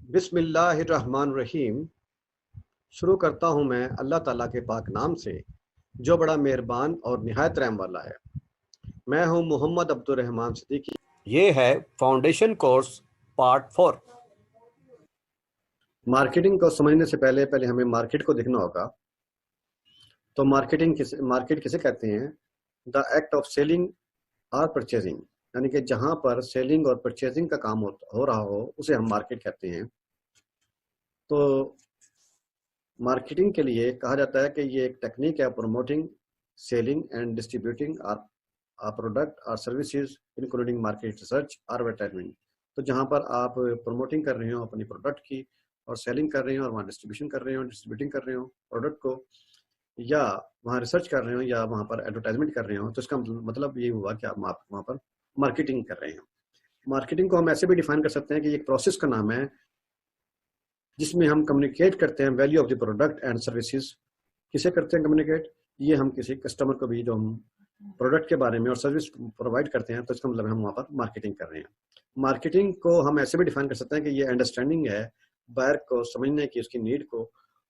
بسم اللہ الرحمن الرحیم۔ شروع کرتا ہوں میں اللہ تعالیٰ کے پاک نام سے جو بڑا مہربان اور نہایت رحم والا ہے۔ میں ہوں محمد عبد الرحمن صدیقی۔ یہ ہے فاؤنڈیشن کورس پارٹ 4۔ مارکیٹنگ کو سمجھنے سے پہلے ہمیں مارکیٹ کو دیکھنا ہوگا۔ تو مارکیٹ کسے کہتے ہیں؟ دا ایکٹ آف سیلنگ اور پرچیزنگ، یعنی کہ جہاں پر سیلنگ اور پرچیزنگ کا کام ہو رہا ہو اسے ہم مارکیٹ کہتے ہیں۔ تو مارکیٹنگ کے لیے کہا جاتا ہے کہ یہ ایک ٹیکنیک ہے پروموٹنگ، سیلنگ اینڈ ڈسٹریبیوٹنگ اور پروڈکٹ اور سروسز انکلوڈنگ مارکیٹ ریسرچ اور ایڈورٹائزمنٹ۔ تو جہاں پر آپ پروموٹنگ کر رہے ہو اپنی پروڈکٹ کی اور سیلنگ کر رہے ہو اور وہاں ڈسٹریبیوشن کر رہے ہو، ڈسٹریبیوٹنگ کر رہے ہو پروڈکٹ کو، یا وہاں ریسرچ کر رہے ہو یا وہاں پر ایڈورٹائزمنٹ کر رہے ہو، تو اس کا مطلب یہ ہوا کہ آپ وہاں پر مارکیٹنگ کر رہے ہیں۔ مارکیٹنگ کو ہم ایسے بھی ڈیفائن کر سکتے ہیں کہ یہ ایک پروسیس کا نام ہے جس میں ہم کمیونیکیٹ کرتے ہیں value of the product and services. کسے کرتے ہیں کمیونیکیٹ؟ یہ ہم کسی کسٹمر کو بھی جو ہم پروڈکٹ کے بارے میں اور سروس پرووائڈ کرتے ہیں، تو اس کا مطلب ہم وہاں پر مارکیٹنگ کر رہے ہیں۔ مارکیٹنگ کو ہم ایسے بھی ڈیفائن کر سکتے ہیں کہ یہ انڈرسٹینڈنگ ہے بائر کو سمجھنے کی، اس کی نیڈ کو،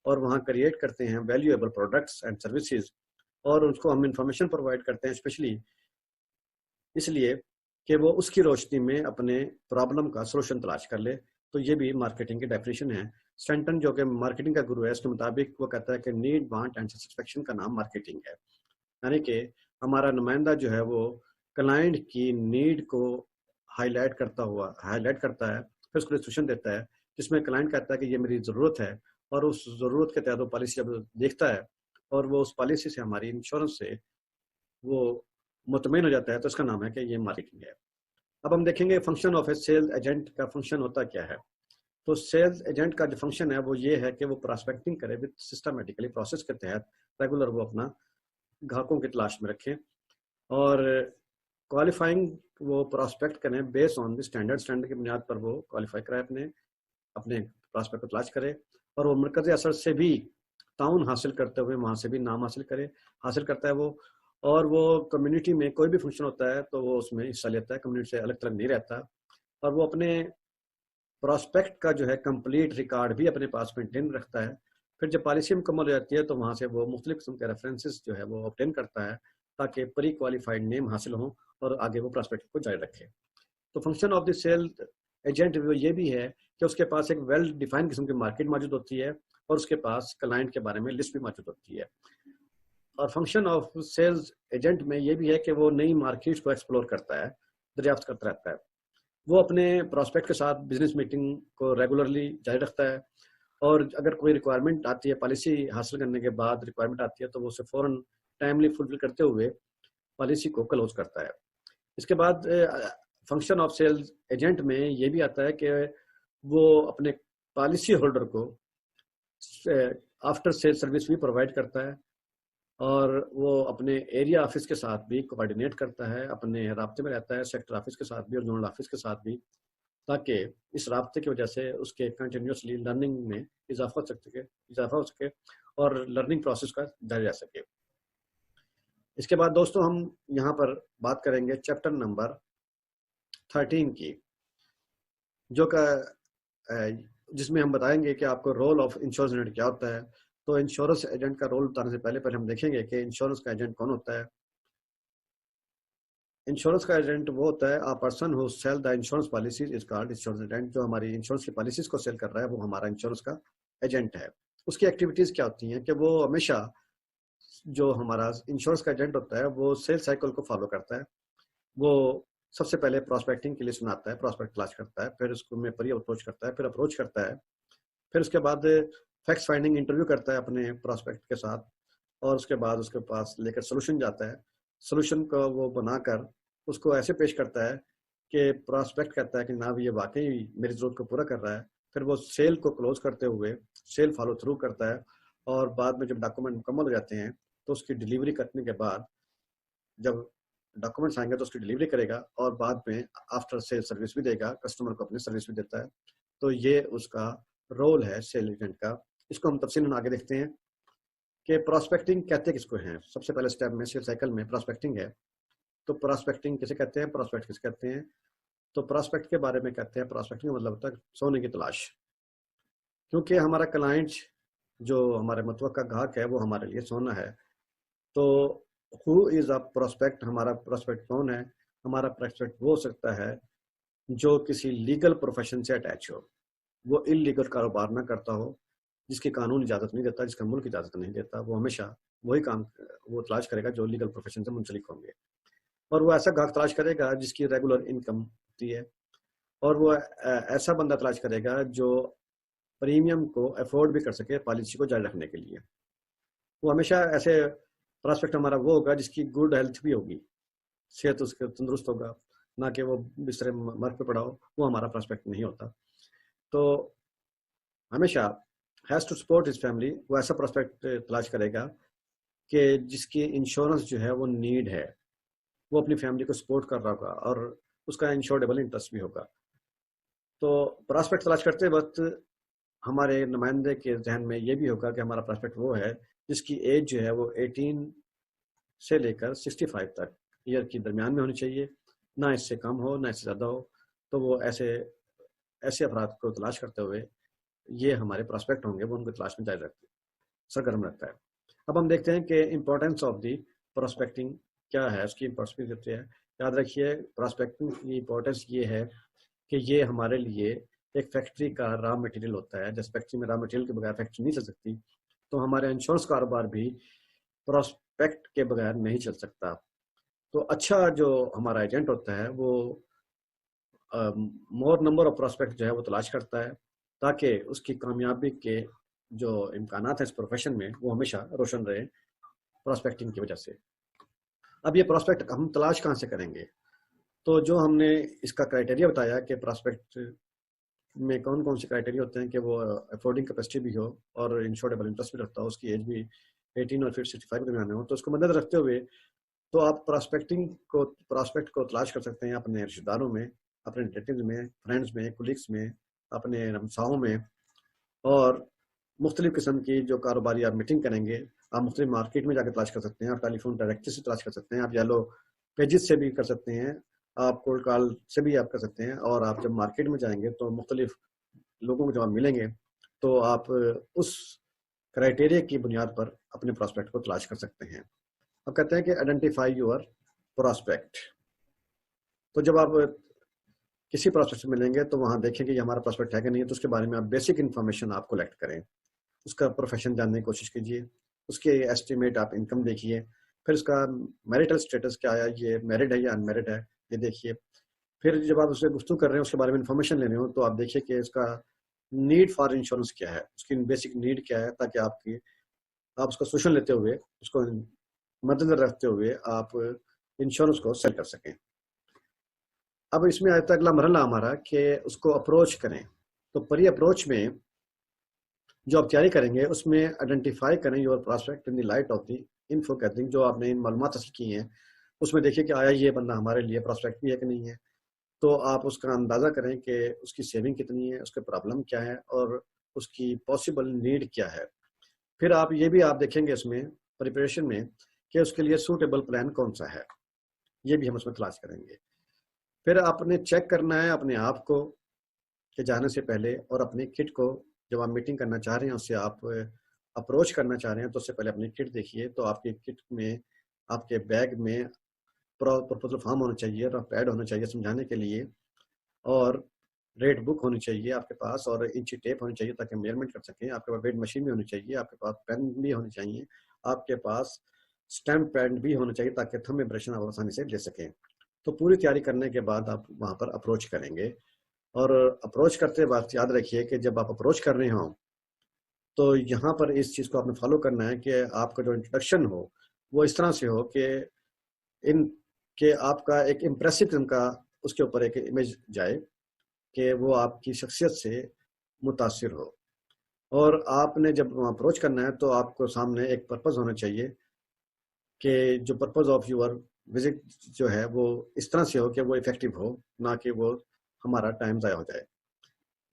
اور وہاں کریٹ کرتے ہیں ویلیویبل پروڈکٹس اینڈ سروسز، اور اس کو ہم انفارمیشن پرووائڈ کرتے ہیں اسپیشلی اس لیے کہ وہ اس کی روشنی میں اپنے پرابلم کا سولوشن تلاش کر لے۔ تو یہ بھی مارکیٹنگ کی ڈیفینیشن ہے۔ سٹنٹن جو کہ مارکیٹنگ کا گرو ہے، اس کے مطابق وہ کہتا ہے کہ نیڈ، وانٹ اینڈ سیٹسفیکشن کا نام مارکیٹنگ ہے۔ یعنی کہ ہمارا نمائندہ جو ہے وہ کلائنٹ کی نیڈ کو ہائی لائٹ کرتا ہے، پھر اس کو سولوشن دیتا ہے جس میں کلائنٹ کہتا ہے کہ یہ میری ضرورت ہے، اور اس ضرورت کے تحت وہ پالیسی جب دیکھتا ہے اور وہ اس پالیسی سے، ہماری انشورنس سے وہ مطمئن ہو جاتا ہے، تو اس کا نام ہے کہ یہ مارکیٹنگ ہے۔ اب ہم دیکھیں گے function of a sales agent کا فنکشن ہوتا کیا ہے۔ تو سیلز ایجنٹ کا جو فنکشن ہے وہ یہ ہے کہ وہ پراسپیکٹنگ کرے وتھ سسٹمیٹیکلی پروسیس کے تحت ریگولر وہ اپنا گاہکوں کی تلاش میں رکھیں، اور کوالیفائنگ وہ پراسپیکٹ کریں بیس آن دی اسٹینڈرڈ کی بنیاد پر وہ کوالیفائی کرے، اپنے پراسپیکٹ کو تلاش کرے، اور وہ مرکزی اثر سے بھی تعاون حاصل کرتے ہوئے وہاں سے بھی نام حاصل کرتا ہے وہ، اور وہ کمیونٹی میں کوئی بھی فنکشن ہوتا ہے تو وہ اس میں حصہ لیتا ہے، کمیونٹی سے الگ تھلگ نہیں رہتا، اور وہ اپنے پراسپیکٹ کا جو ہے کمپلیٹ ریکارڈ بھی اپنے پاس مینٹین رکھتا ہے۔ پھر جب پالیسی مکمل ہو جاتی ہے تو وہاں سے وہ مختلف قسم کے ریفرنسز جو ہے وہ آبٹین کرتا ہے تاکہ پری کوالیفائڈ نیم حاصل ہوں اور آگے وہ پراسپیکٹ کو جاری رکھے۔ تو function of the sale agent یہ بھی ہے کہ اس کے پاس ایک ویل ڈیفائنڈ قسم کی مارکیٹ موجود ہوتی ہے، اور اس کے پاس کلائنٹ کے بارے میں لسٹ بھی موجود ہوتی ہے۔ اور فنکشن آف سیلز ایجنٹ میں یہ بھی ہے کہ وہ نئی مارکیٹس کو ایکسپلور کرتا ہے، دریافت کرتا رہتا ہے۔ وہ اپنے پراسپیکٹ کے ساتھ بزنس میٹنگ کو ریگولرلی جاری رکھتا ہے، اور اگر کوئی ریکوائرمنٹ آتی ہے، پالیسی حاصل کرنے کے بعد ریکوائرمنٹ آتی ہے، تو وہ اسے فوراً ٹائملی فلفل کرتے ہوئے پالیسی کو کلوز کرتا ہے۔ اس کے بعد فنکشن آف سیلز ایجنٹ میں یہ بھی آتا ہے کہ وہ اپنے پالیسی ہولڈر کو آفٹر سیل سروس بھی پرووائڈ کرتا ہے، اور وہ اپنے ایریا آفس کے ساتھ بھی کوآرڈینیٹ کرتا ہے، اپنے رابطے میں رہتا ہے سیکٹر آفس کے ساتھ بھی اور زونل آفس کے ساتھ بھی، تاکہ اس رابطے کی وجہ سے اس کے کنٹینیوسلی لرننگ میں اضافہ ہو سکے اور لرننگ پروسیس کا جاری رہ سکے۔ اس کے بعد دوستوں ہم یہاں پر بات کریں گے چیپٹر نمبر 13 کی، جو کہ جس میں ہم بتائیں گے کہ آپ کو رول آف انشورنس ایجنٹ کیا ہوتا ہے۔ تو انشورنس ایجنٹ کا رول بتانے سے پہلے ہم دیکھیں گے کہ انشورنس کا ایجنٹ کون ہوتا ہے۔ انشورنس کا ایجنٹ وہ ہوتا ہے a person who sell the insurance policies is called insurance agent۔ جو ہماری انشورنس کی پالیسیز کو سیل کر رہا ہے وہ ہمارا انشورنس کا ایجنٹ ہے۔ اس کی ایکٹیویٹیز کیا ہوتی ہیں کہ وہ ہمیشہ جو ہمارا انشورنس کا ایجنٹ ہوتا ہے وہ سیل سائیکل کو فالو کرتا ہے۔ وہ سب سے پہلے پراسپیکٹنگ کے لیے سناتا ہے، پراسپیکٹ تلاش کرتا ہے، پھر اس کو میں پری اپروچ کرتا ہے، پھر اپروچ کرتا ہے، پھر اس کے بعد فیکٹس فائنڈنگ انٹرویو کرتا ہے اپنے پراسپیکٹ کے ساتھ، اور اس کے بعد اس کے پاس لے کر سولوشن جاتا ہے۔ سولوشن کو وہ بنا کر اس کو ایسے پیش کرتا ہے کہ پراسپیکٹ کہتا ہے کہ جناب یہ واقعی میری ضرورت کو پورا کر رہا ہے، پھر وہ سیل کو کلوز کرتے ہوئے سیل فالو تھرو کرتا ہے، اور بعد میں جب ڈاکومنٹ مکمل ہو جاتے ہیں تو اس کی ڈیلیوری کرنے کے بعد جب ڈاکومنٹس آئیں گے تو اس کی ڈیلیوری کرے گا، اور بعد میں آفٹر سیل سروس بھی دے گا، کسٹمر کو اپنی سروس بھی دیتا ہے۔ تو یہ اس کا رول ہے سیل ایجنٹ کا۔ اس کو ہم تفصیلاً آگے دیکھتے ہیں کہ پراسپیکٹنگ کہتے کس کو ہیں۔ سب سے پہلے سٹیپ میں سیل سائیکل میں پراسپیکٹنگ ہے۔ تو پراسپیکٹنگ کسے کہتے ہیں، پراسپیکٹ کسے کہتے ہیں؟ تو پراسپیکٹ کے بارے میں کہتے ہیں، پراسپیکٹنگ کا مطلب ہوتا ہے سونے کی تلاش۔ کیونکہ ہمارا کلائنٹ جو ہمارے متوقع گاہک ہے وہ ہمارے لیے سونا ہے. تو ہو از اے پروسپیکٹ، ہمارا پروسپیکٹ کون ہے؟ ہمارا پروسپیکٹ وہ ہو سکتا ہے جو کسی لیگل پروفیشن سے اٹیچ ہو، وہ انلیگل کاروبار نہ کرتا ہو، جس کی قانون اجازت نہیں دیتا، جس کا ملک اجازت نہیں دیتا. وہ ہمیشہ وہی کام وہ تلاش کرے گا جو لیگل پروفیشن سے منسلک ہوں گے، اور وہ ایسا گاہک تلاش کرے گا جس کی ریگولر انکم ہوتی ہے، اور وہ ایسا بندہ تلاش کرے گا جو پریمیم کو افورڈ بھی کر سکے پالیسی کو جاری رکھنے کے لیے. وہ ہمیشہ ایسے پراسپیکٹ ہمارا وہ ہوگا جس کی گڈ ہیلتھ بھی ہوگی، صحت اس کا تندرست ہوگا، نہ کہ وہ بستر مرگ پہ پڑا ہو. وہ ہمارا پراسپیکٹ نہیں ہوتا. تو ہمیشہ has to support his family. وہ ایسا پراسپیکٹ تلاش کرے گا کہ جس کی انشورنس جو ہے وہ نیڈ ہے، وہ اپنی فیملی کو سپورٹ کر رہا ہوگا اور اس کا انشورڈیبل انٹرسٹ بھی ہوگا. تو پراسپیکٹ تلاش کرتے وقت ہمارے نمائندے کے ذہن میں یہ بھی ہوگا کہ ہمارا پراسپیکٹ وہ ہے جس کی ایج جو ہے وہ 18 سے لے کر 65 تک ایئر کی درمیان میں ہونی چاہیے، نہ اس سے کم ہو نہ اس سے زیادہ ہو. تو وہ ایسے افراد کو تلاش کرتے ہوئے یہ ہمارے پراسپیکٹ ہوں گے، وہ ان کو تلاش میں جاری رکھتے سرگرم رکھتا ہے. اب ہم دیکھتے ہیں کہ امپورٹینس آف دی پراسپیکٹنگ کیا ہے، اس کی امپورٹنس دیتے ہیں. یاد رکھیے پراسپیکٹنگ کی امپورٹینس یہ ہے کہ یہ ہمارے لیے ایک فیکٹری کا را مٹیریل ہوتا ہے. جس فیکٹری میں را مٹیریل کے بغیر فیکٹری نہیں چل سکتی، تو ہمارے انشورنس کاروبار بھی پراسپیکٹ کے بغیر نہیں چل سکتا. تو اچھا جو ہمارا ایجنٹ ہوتا ہے وہ مور نمبر آف پراسپیکٹ جو ہے وہ تلاش کرتا ہے، تاکہ اس کی کامیابی کے جو امکانات ہیں اس پروفیشن میں وہ ہمیشہ روشن رہے پراسپیکٹنگ کی وجہ سے. اب یہ پراسپیکٹ ہم تلاش کہاں سے کریں گے؟ تو جو ہم نے اس کا کرائٹیریا بتایا کہ پراسپیکٹ میں کون کون سے کرائٹیریا ہوتے ہیں کہ وہ افورڈنگ کیپیسٹی بھی ہو اور انشورڈیبل انٹرسٹ بھی رکھتا ہو، اس کی ایج بھی 18 اور پھر 65 کے درمیان ہو. تو اس کو مدد رکھتے ہوئے تو آپ پراسپیکٹ کو تلاش کر سکتے ہیں اپنے رشتہ داروں میں، اپنے ریلیٹیوز میں، فرینڈز میں، کولیگس میں، اپنے ہمساؤں میں. اور مختلف قسم کی جو کاروباری آپ میٹنگ کریں گے، آپ مختلف مارکیٹ میں جا کے تلاش کر سکتے ہیں، آپ ٹیلی فون ڈائریکٹری سے تلاش کر سکتے ہیں، آپ یلو پیجز سے بھی کر سکتے ہیں، آپ کولڈ کال سے بھی آپ کر سکتے ہیں. اور آپ جب مارکیٹ میں جائیں گے تو مختلف لوگوں کو جب آپ ملیں گے تو آپ اس کرائٹیریا کی بنیاد پر اپنے پراسپیکٹ کو تلاش کر سکتے ہیں. اب کہتے ہیں کہ آئیڈینٹیفائی یور پراسپیکٹ. تو جب آپ کسی پراسپیکٹ سے ملیں گے تو وہاں دیکھیں کہ یہ ہمارا پراسپیکٹ ہے کہ نہیں، تو اس کے بارے میں آپ بیسک انفارمیشن آپ کلیکٹ کریں، اس کا پروفیشن جاننے کی کوشش کیجیے، اس کے ایسٹیمیٹ آپ انکم دیکھیے، پھر اس کا میریٹل سٹیٹس کیا ہے، یہ میرڈ ہے یا ان میرڈ ہے یہ دیکھیے. پھر جب آپ اس سے گفتگو کر رہے ہیں، اس کے بارے میں انفارمیشن لینے ہو، تو آپ دیکھیے کہ اس کا نیڈ فار انشورنس کیا ہے، اس کی بیسک نیڈ کیا ہے، تاکہ آپ اس کا سولوشن لیتے ہوئے، اس کو مد نظر رکھتے ہوئے آپ انشورنس کو سیل کر سکیں. اب اس میں آتا ہے اگلا مرحلہ ہمارا کہ اس کو اپروچ کریں. تو پری اپروچ میں جو آپ تیاری کریں گے اس میں آئیڈینٹیفائی کریں your prospect in the light of the info gathering. جو آپ نے ان معلومات حاصل کی ہیں اس میں دیکھیے کہ آیا یہ بندہ ہمارے لیے پراسپیکٹ بھی ہے کہ نہیں ہے. تو آپ اس کا اندازہ کریں کہ اس کی سیونگ کتنی ہے، اس کے پرابلم کیا ہے، اور اس کی پاسبل نیڈ کیا ہے. پھر آپ یہ بھی آپ دیکھیں گے اس میں پریپریشن میں کہ اس کے لیے سوٹیبل پلان کون سا ہے، یہ بھی ہم اس میں تلاش کریں گے. پھر آپ نے چیک کرنا ہے اپنے آپ کو کہ جانے سے پہلے، اور اپنی کٹ کو جب آپ میٹنگ کرنا چاہ رہے ہیں، اس سے آپ اپروچ کرنا چاہ رہے ہیں، تو اس سے پہلے اپنی کٹ دیکھیے. تو آپ کی کٹ میں آپ کے بیگ میں پروپوزل فارم ہونا چاہیے، رف پیڈ ہونا چاہیے سمجھانے کے لیے، اور ریٹ بک ہونی چاہیے آپ کے پاس، اور انچی ٹیپ ہونی چاہیے تاکہ میئرمنٹ کر سکیں. آپ کے پاس ویٹ مشین بھی ہونی چاہیے، آپ کے پاس پین بھی ہونی چاہیے، آپ کے پاس اسٹیمپ پیڈ بھی ہونا چاہیے تاکہ تھم امپریشن آپ آسانی سے لے سکیں. تو پوری تیاری کرنے کے بعد آپ وہاں پر اپروچ کریں گے. اور اپروچ کرتے وقت یاد رکھیے کہ جب آپ اپروچ کر رہے ہوں تو یہاں پر اس چیز کو آپ نے فالو کرنا ہے کہ آپ کا جو انٹروڈکشن ہو وہ اس طرح سے ہو کہ آپ کا ایک امپریسو قسم کا اس کے اوپر ایک امیج جائے کہ وہ آپ کی شخصیت سے متاثر ہو. اور آپ نے جب اپروچ کرنا ہے تو آپ کو سامنے ایک پرپز ہونا چاہیے کہ جو پرپز آف یور وزٹ جو ہے وہ اس طرح سے ہو کہ وہ افیکٹو ہو، نہ کہ وہ ہمارا ٹائم ضائع ہو جائے.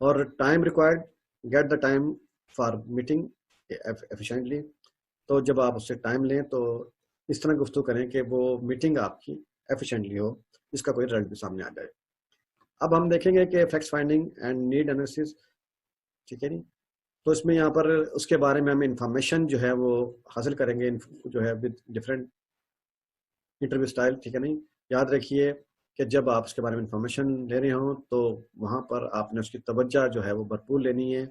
اور time required, get the time for meeting efficiently. تو جب آپ اس سے ٹائم لیں تو اس طرح گفتگو کریں کہ وہ میٹنگ آپ کی ایفیشینٹلی ہو، جس کا کوئی رزلٹ بھی سامنے آ جائے. اب ہم دیکھیں گے کہ facts finding and need analysis, ٹھیک ہے نہیں. تو اس میں یہاں پر اس کے بارے میں ہم انفارمیشن جو ہے وہ حاصل کریں گے جو ہے ود ڈفرینٹ انٹرویو اسٹائل، ٹھیک ہے نہیں. یاد رکھیے کہ جب آپ اس کے بارے میں انفارمیشن لے رہے ہوں تو وہاں پر آپ نے اس کی توجہ جو ہے وہ بھرپور لینی ہے،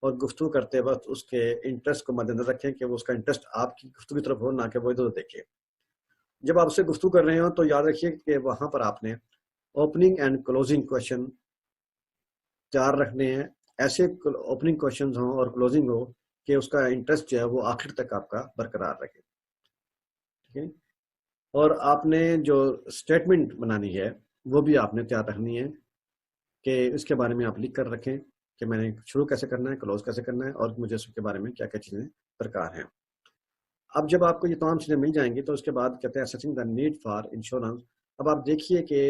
اور گفتگو کرتے وقت اس کے انٹرسٹ کو مد نظر رکھیں کہ وہ اس کا انٹرسٹ آپ کی گفتگو کی طرف ہو، نہ کہ وہ ادھر دیکھے. جب آپ اس سے گفتگو کر رہے ہوں تو یاد رکھیے کہ وہاں پر آپ نے اوپننگ اینڈ کلوزنگ کوشچن تیار رکھنے ہیں. ایسے اوپننگ کوشچنز ہوں اور کلوزنگ ہو کہ اس کا انٹرسٹ جو ہے وہ آخر تک آپ کا برقرار رکھے، ٹھیک ہے. اور آپ نے جو اسٹیٹمنٹ بنانی ہے وہ بھی آپ نے تیار رکھنی ہے کہ اس کے بارے میں آپ لکھ کر رکھیں کہ میں نے شروع کیسے کرنا ہے، کلوز کیسے کرنا ہے، اور مجھے اس کے بارے میں کیا کیا چیزیں درکار ہیں. اب جب آپ کو یہ تمام چیزیں مل جائیں گی تو اس کے بعد کہتے ہیں assessing the need for insurance. اب آپ دیکھیے کہ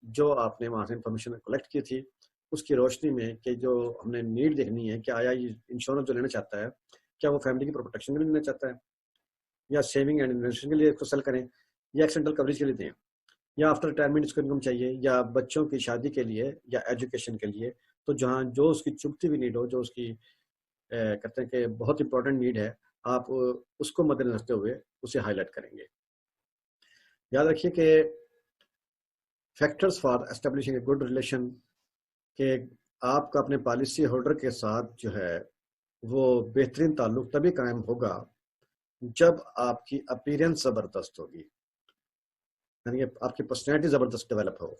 جو آپ نے وہاں سے انفارمیشن کلیکٹ کی تھی اس کی روشنی میں کہ جو ہم نے نیڈ دیکھنی ہے کہ آیا یہ انشورنس جو لینا چاہتا ہے کیا وہ فیملی کی پروٹیکشن کے لیے لینا چاہتا ہے، یا سیونگ اینڈ انویسٹمنٹ کے لیے اس کو سیل کریں، یا ایکسیڈنٹل کوریج کے لیے دیں، یا آفٹر ریٹائرمنٹ اس کو انکم چاہیے، یا بچوں کی شادی کے لیے، یا ایجوکیشن کے لیے. تو جہاں جو اس کی چبھتی ہوئی نیڈ ہو، جو اس کی کہتے ہیں کہ بہت امپورٹنٹ نیڈ ہے، آپ اس کو مد نظر رکھتے ہوئے اسے ہائی لائٹ کریں گے. یاد رکھیے کہ factors for establishing a good relation, کہ آپ کا اپنے پالیسی ہولڈر کے ساتھ جو ہے وہ بہترین تعلق تبھی قائم ہوگا جب آپ کی اپیرنس زبردست ہوگی، یعنی کہ آپ کی پرسنالٹی زبردست ڈیولپ ہو.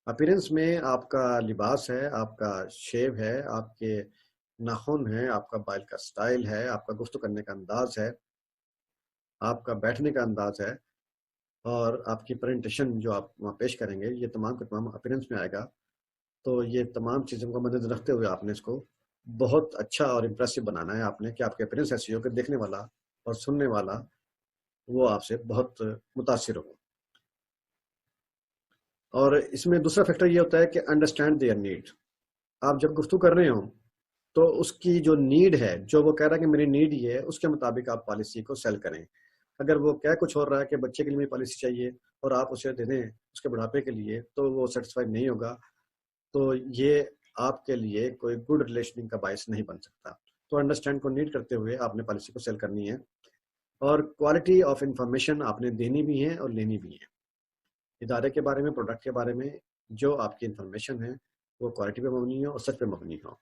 اپیرنس میں آپ کا لباس ہے، آپ کا شیو ہے، آپ کے ناخن ہیں، آپ کا بال کا سٹائل ہے، آپ کا گفتگو کرنے کا انداز ہے، آپ کا بیٹھنے کا انداز ہے، اور آپ کی پرزنٹیشن جو آپ وہاں پیش کریں گے، یہ تمام کا تمام اپیرنس میں آئے گا. تو یہ تمام چیزوں کو مدد رکھتے ہوئے آپ نے اس کو بہت اچھا اور امپریسو بنانا ہے آپ نے، کہ آپ کے اپیرنس ایسی ہو کہ دیکھنے والا اور سننے والا وہ آپ سے بہت متاثر ہو. اور اس میں دوسرا فیکٹر یہ ہوتا ہے کہ انڈرسٹینڈ دیئر نیڈ. آپ جب گفتگو کر رہے ہوں تو اس کی جو نیڈ ہے، جو وہ کہہ رہا ہے کہ میری نیڈ یہ ہے، اس کے مطابق آپ پالیسی کو سیل کریں. اگر وہ کیا کچھ ہو رہا ہے کہ بچے کے لیے پالیسی چاہیے اور آپ اسے دے دیں اس کے بڑھاپے کے لیے، تو وہ سیٹسفائی نہیں ہوگا. تو یہ آپ کے لیے کوئی گڈ ریلیشننگ کا باعث نہیں بن سکتا. تو انڈرسٹینڈ کو نیڈ کرتے ہوئے آپ نے پالیسی کو سیل کرنی ہے. اور کوالٹی آف انفارمیشن آپ نے دینی بھی ہے اور لینی بھی ہے. ادارے کے بارے میں، پروڈکٹ کے بارے میں جو آپ کی انفارمیشن ہے وہ کوالٹی پہ مبنی ہو اور سچ پہ مبنی ہو.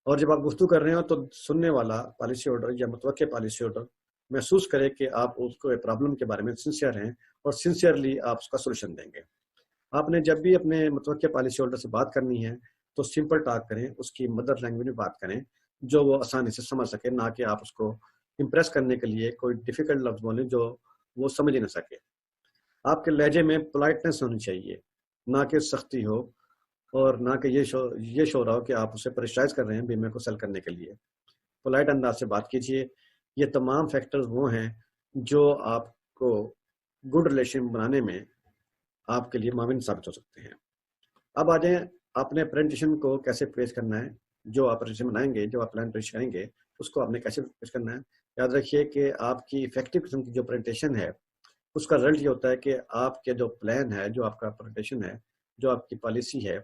اور جب آپ گفتگو کر رہے ہو تو سننے والا پالیسی ہولڈر یا متوقع پالیسی ہولڈر محسوس کرے کہ آپ اس کو پرابلم کے بارے میں سنسیئر ہیں اور سنسیئرلی آپ اس کا سولوشن دیں گے. آپ نے جب بھی اپنے متوقع پالیسی ہولڈر سے بات کرنی ہے تو سمپل ٹاک کریں، اس کی مدر لینگویج میں بات کریں جو وہ آسانی سے سمجھ سکے، نہ کہ آپ اس کو امپریس کرنے کے لیے کوئی ڈیفیکلٹ لفظ بولیں جو وہ سمجھ ہی نہ سکے. آپ کے لہجے میں پولائٹنس ہونی چاہیے، نہ کہ سختی ہو، اور نہ کہ یہ شو رہا ہو کہ آپ اسے پریشرائز کر رہے ہیں بیمے کو سیل کرنے کے لیے. پولائٹ انداز سے بات کیجیے. یہ تمام فیکٹرز وہ ہیں جو آپ کو گڈ ریلیشن بنانے میں آپ کے لیے معاون ثابت ہو سکتے ہیں. اب آ جائیں آپ نے پریزنٹیشن کو کیسے پیش کرنا ہے. جو آپ پریزنٹیشن بنائیں گے، جو آپ پلان پیش کریں گے، اس کو آپ نے کیسے پیش کرنا ہے. یاد رکھیے کہ آپ کی افیکٹو قسم کی جو پریزنٹیشن ہے اس کا رزلٹ یہ ہوتا ہے کہ آپ کے جو پلان ہے، جو آپ کا پریزنٹیشن ہے، جو آپ کی پالیسی ہے،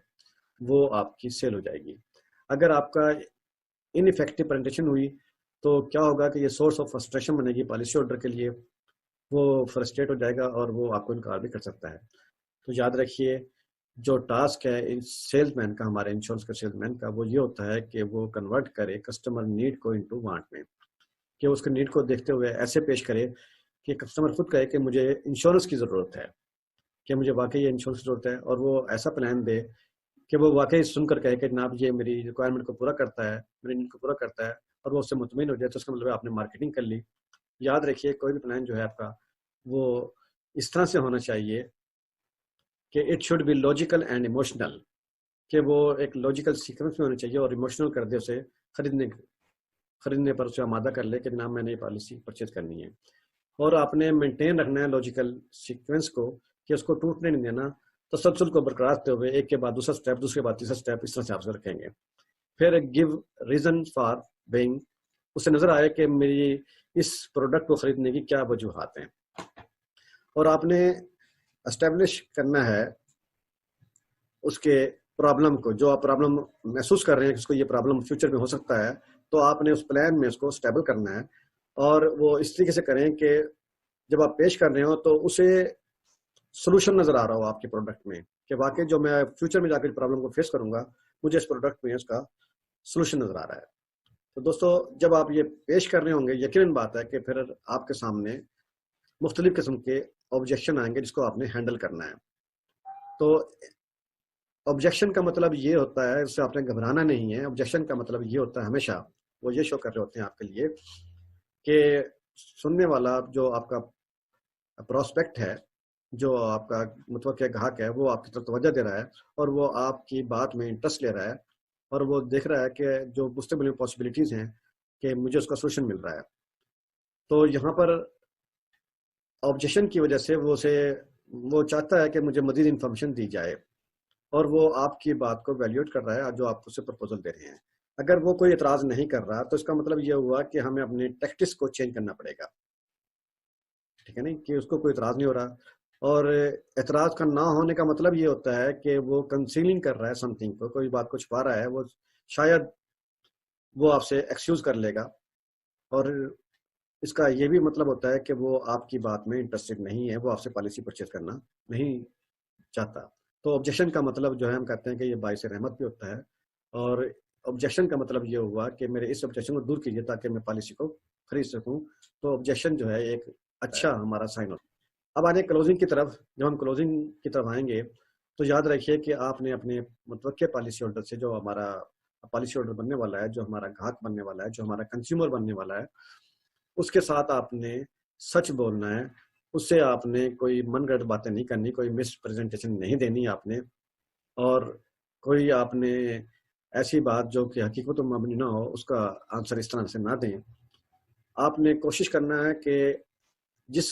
وہ آپ کی سیل ہو جائے گی. اگر آپ کا ان افیکٹو پریزنٹیشن ہوئی تو کیا ہوگا کہ یہ سورس آف فرسٹریشن بنے گی پالیسی ہولڈر کے لیے. وہ فرسٹریٹ ہو جائے گا اور وہ آپ کو انکار بھی کر سکتا ہے. تو یاد رکھیے جو ٹاسک ہے سیلز مین کا، ہمارے انشورنس کے سیلز مین کا، وہ یہ ہوتا ہے کہ وہ کنورٹ کرے کسٹمر نیڈ کو انٹو وانٹ میں، کہ اس کے نیڈ کو دیکھتے ہوئے ایسے پیش کرے کہ کسٹمر خود کہے کہ مجھے انشورنس کی ضرورت ہے، کہ مجھے واقعی یہ انشورنس کی ضرورت ہے، اور وہ ایسا پلان دے کہ وہ واقعی سن کر کہے کہ جناب یہ میری ریکوائرمنٹ کو پورا کرتا ہے، میری نیڈ کو پورا کرتا ہے، اور وہ اس سے مطمئن ہو جائے. تو اس کا مطلب ہے آپ نے مارکیٹنگ کر لی. یاد رکھیے کوئی بھی پلان جو ہے آپ کا وہ اس طرح سے ہونا چاہیے کہ it should be logical and emotional, کہ وہ ایک لاجیکل سیکوینس میں ہونا چاہیے اور ایموشنل کر دے اسے خریدنے پر اسے آمادہ کر لے کہ جناب میں نے یہ پالیسی پرچیز کرنی ہے. اور آپ نے مینٹین رکھنا ہے لاجیکل سیکوینس کو، کہ اس کو ٹوٹنے نہیں دینا. تسلسل کو برقرار رکھتے ہوئے ایک کے بعد دوسرا اسٹیپ، دوسرے کے بعد تیسرا اسٹیپ، اس طرح سے آپ سے رکھیں گے. پھر گیو ریزن فار بینگ، اسے نظر آئے کہ میری اس پروڈکٹ کو خریدنے کی کیا وجوہات ہیں. اور آپ نے اسٹیبلش کرنا ہے اس کے پرابلم کو، جو آپ پرابلم محسوس کر رہے ہیں کہ اس کو یہ پرابلم فیوچر میں ہو سکتا ہے، تو آپ نے اس پلان میں اس کو اسٹیبل کرنا ہے، اور وہ اس طریقے سے کریں کہ جب آپ پیش کر رہے ہو تو اسے سولوشن نظر آ رہا ہو آپ کے پروڈکٹ میں، کہ واقعی جو میں فیوچر میں جا کر پرابلم کو فیس کروں گا مجھے اس پروڈکٹ میں اس کا سولوشن نظر آ رہا ہے۔ تو دوستو جب آپ یہ پیش کر رہے ہوں گے، یقیناً بات ہے کہ پھر آپ کے سامنے مختلف قسم کے آبجیکشن آئیں گے جس کو آپ نے ہینڈل کرنا ہے۔ تو آبجیکشن کا مطلب یہ ہوتا ہے، اس سے آپ نے گھبرانا نہیں ہے۔ آبجیکشن کا مطلب یہ ہوتا ہے، ہمیشہ وہ یہ شو کر رہے ہوتے ہیں آپ کے لیے کہ سننے والا جو آپ کا پراسپیکٹ ہے، جو آپ کا متوقع گاہک ہے، وہ آپ کی طرف توجہ دے رہا ہے اور وہ آپ کی بات میں انٹرسٹ لے رہا ہے، اور وہ دیکھ رہا ہے کہ جو مستقبل میں پاسبلٹیز ہیں کہ مجھے اس کا سولوشن مل رہا ہے۔ تو یہاں پر آبجیکشن کی وجہ سے وہ چاہتا ہے کہ مجھے مزید انفارمیشن دی جائے، اور وہ آپ کی بات کو ویلیوٹ کر رہا ہے جو آپ اسے پرپوزل دے رہے ہیں۔ اگر وہ کوئی اعتراض نہیں کر رہا تو اس کا مطلب یہ ہوا کہ ہمیں اپنے ٹیکٹکس کو چینج کرنا پڑے گا، ٹھیک ہے نا، کہ اس کو کوئی اعتراض نہیں ہو رہا۔ اور اعتراض کا نہ ہونے کا مطلب یہ ہوتا ہے کہ وہ کنسیلنگ کر رہا ہے سم تھنگ کو، کوئی بات کو چھپا رہا ہے، وہ شاید وہ آپ سے ایکسکیوز کر لے گا، اور اس کا یہ بھی مطلب ہوتا ہے کہ وہ آپ کی بات میں انٹرسٹڈ نہیں ہے، وہ آپ سے پالیسی پرچیز کرنا نہیں چاہتا۔ تو آبجیکشن کا مطلب جو ہے ہم کہتے ہیں کہ یہ باعث رحمت بھی ہوتا ہے، اور آبجیکشن کا مطلب یہ ہوا کہ میرے اس آبجیکشن کو دور کیجیے تاکہ میں پالیسی کو خرید سکوں۔ تو آبجیکشن جو ہے ایک اچھا ہمارا سائن ہوتا ہے۔ اب آنے کلوزنگ کی طرف، جب ہم کلوزنگ کی طرف آئیں گے تو یاد رکھیے کہ آپ نے اپنے متوقع پالیسی ہولڈر سے، جو ہمارا پالیسی ہولڈر بننے والا ہے، جو ہمارا گاہک بننے والا ہے، جو ہمارا کنزیومر بننے والا ہے، اس کے ساتھ آپ نے سچ بولنا ہے، اس سے آپ نے کوئی من گھڑت باتیں نہیں کرنی، کوئی مس پریزنٹیشن نہیں دینی آپ نے، اور کوئی آپ نے ایسی بات جو کہ حقیقت و مبنی نہ ہو اس کا آنسر اس طرح سے نہ دیں۔ آپ نے کوشش کرنا ہے کہ جس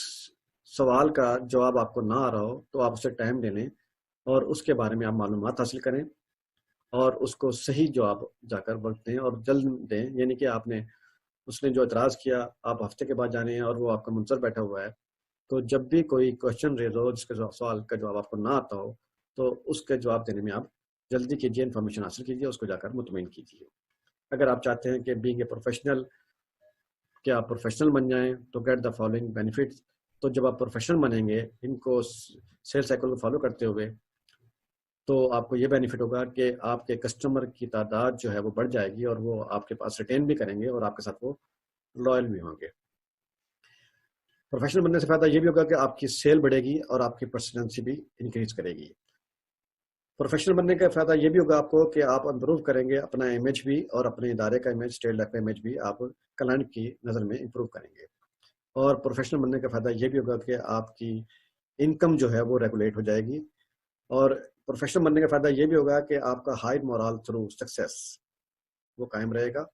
سوال کا جواب آپ کو نہ آ رہا ہو تو آپ اسے ٹائم دے لیں اور اس کے بارے میں آپ معلومات حاصل کریں، اور اس کو صحیح جواب جا کر وقت دیں اور جلد دیں۔ یعنی کہ آپ نے اس نے جو اعتراض کیا، آپ ہفتے کے بعد جانے ہیں اور وہ آپ کا منتظر بیٹھا ہوا ہے، تو جب بھی کوئی کوشچن ریز ہو جس کے سوال کا جواب آپ کو نہ آتا ہو تو اس کے جواب دینے میں آپ جلدی کیجیے، انفارمیشن حاصل کیجیے، اس کو جا کر مطمئن کیجیے۔ اگر آپ چاہتے ہیں کہ بینگ اے پروفیشنل کہ آپ پروفیشنل بن جائیں تو گیٹ دا فالوئنگ بینیفٹس۔ تو جب آپ پروفیشنل بنیں گے ان کو سیل سائیکل کو فالو کرتے ہوئے، تو آپ کو یہ بینیفٹ ہوگا کہ آپ کے کسٹمر کی تعداد جو ہے وہ بڑھ جائے گی، اور وہ آپ کے پاس ریٹین بھی کریں گے اور آپ کے ساتھ وہ لائل بھی ہوں گے۔ پروفیشنل بننے سے فائدہ یہ بھی ہوگا کہ آپ کی سیل بڑھے گی اور آپ کی پرسنلسی بھی انکریز کرے گی۔ پروفیشنل بننے کا فائدہ یہ بھی ہوگا آپ کو کہ آپ امپروو کریں گے اپنا امیج بھی، اور اپنے ادارے کا امیج، اسٹیٹ لیول کا امیج بھی آپ کلائنٹ کی نظر میں امپروو کریں گے۔ اور پروفیشنل بننے کا فائدہ یہ بھی ہوگا کہ آپ کی انکم جو ہے وہ ریگولیٹ ہو جائے گی، اور پروفیشنل بننے کا فائدہ یہ بھی ہوگا کہ آپ کا ہائی مورال تھرو سکسیس وہ قائم رہے گا۔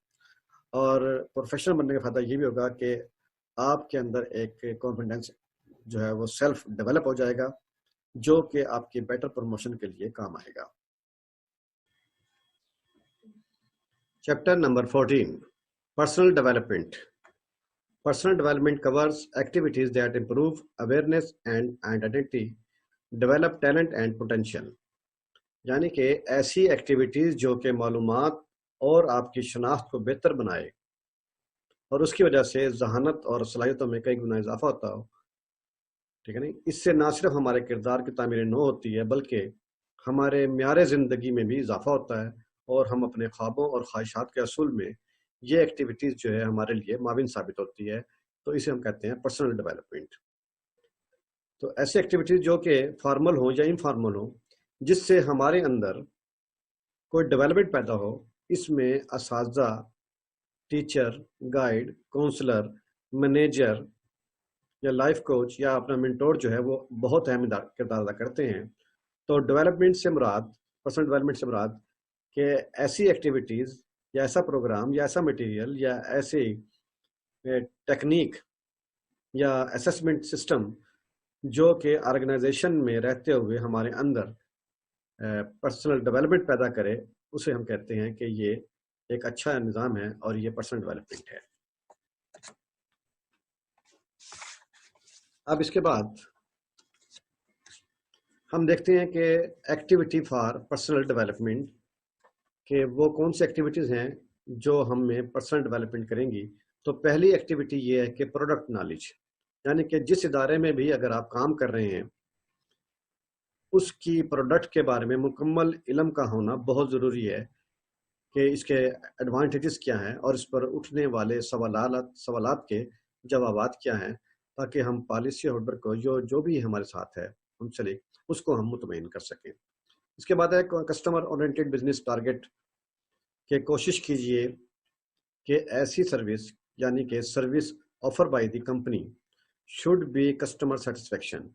اور پروفیشنل بننے کا فائدہ یہ بھی ہوگا کہ آپ کے اندر ایک کانفیڈنس جو ہے وہ سیلف ڈیولپ ہو جائے گا، جو کہ آپ کی بیٹر پروموشن کے لیے کام آئے گا۔ Chapter number 14، personal development. Personal development covers activities that improve awareness and identity, develop talent and potential۔ یعنی کہ ایسی ایکٹیویٹیز جو کہ معلومات اور آپ کی شناخت کو بہتر بنائے اور اس کی وجہ سے ذہانت اور صلاحیتوں میں کئی گنا اضافہ ہوتا ہو، ٹھیک ہے نا۔ اس سے نہ صرف ہمارے کردار کی تعمیر نو ہوتی ہے بلکہ ہمارے معیار زندگی میں بھی اضافہ ہوتا ہے، اور ہم اپنے خوابوں اور خواہشات کے اصول میں یہ ایکٹیویٹیز جو ہے ہمارے لیے معاون ثابت ہوتی ہے۔ تو اسے ہم کہتے ہیں پرسنل ڈیولپمنٹ۔ تو ایسی ایکٹیویٹیز جو کہ فارمل ہوں یا انفارمل ہوں، جس سے ہمارے اندر کوئی ڈیولپمنٹ پیدا ہو، اس میں اساتذہ، ٹیچر، گائیڈ، کونسلر، مینیجر یا لائف کوچ یا اپنا منٹور جو ہے وہ بہت اہم کردار ادا کرتے ہیں۔ تو ڈیولپمنٹ سے مراد، پرسنل ڈیولپمنٹ سے مراد کہ ایسی ایکٹیویٹیز یا ایسا پروگرام یا ایسا مٹیریل یا ایسی ٹیکنیک یا اسیسمنٹ سسٹم جو کہ آرگنائزیشن میں رہتے ہوئے ہمارے اندر پرسنل ڈیولپمنٹ پیدا کرے، اسے ہم کہتے ہیں کہ یہ ایک اچھا نظام ہے اور یہ پرسنل ڈیولپمنٹ ہے۔ اب اس کے بعد ہم دیکھتے ہیں کہ ایکٹیویٹی فار پرسنل ڈیولپمنٹ کہ وہ کون سی ایکٹیویٹیز ہیں جو ہمیں پرسنل ڈیولپمنٹ کریں گی، تو پہلی ایکٹیویٹی یہ ہے کہ پروڈکٹ نالج، یعنی کہ جس ادارے میں بھی اگر آپ کام کر رہے ہیں اس کی پروڈکٹ کے بارے میں مکمل علم کا ہونا بہت ضروری ہے کہ اس کے ایڈوانٹیجز کیا ہیں اور اس پر اٹھنے والے سوالات کے جوابات کیا ہیں، تاکہ ہم پالیسی ہولڈر کو جو بھی ہمارے ساتھ ہے منسلک اس کو ہم مطمئن کر سکیں۔ اس کے بعد ہے کسٹمر اورینٹیڈ بزنس ٹارگیٹ، کہ کوشش کیجئے کہ ایسی سروس، یعنی کہ service offer by the company should be customer satisfaction.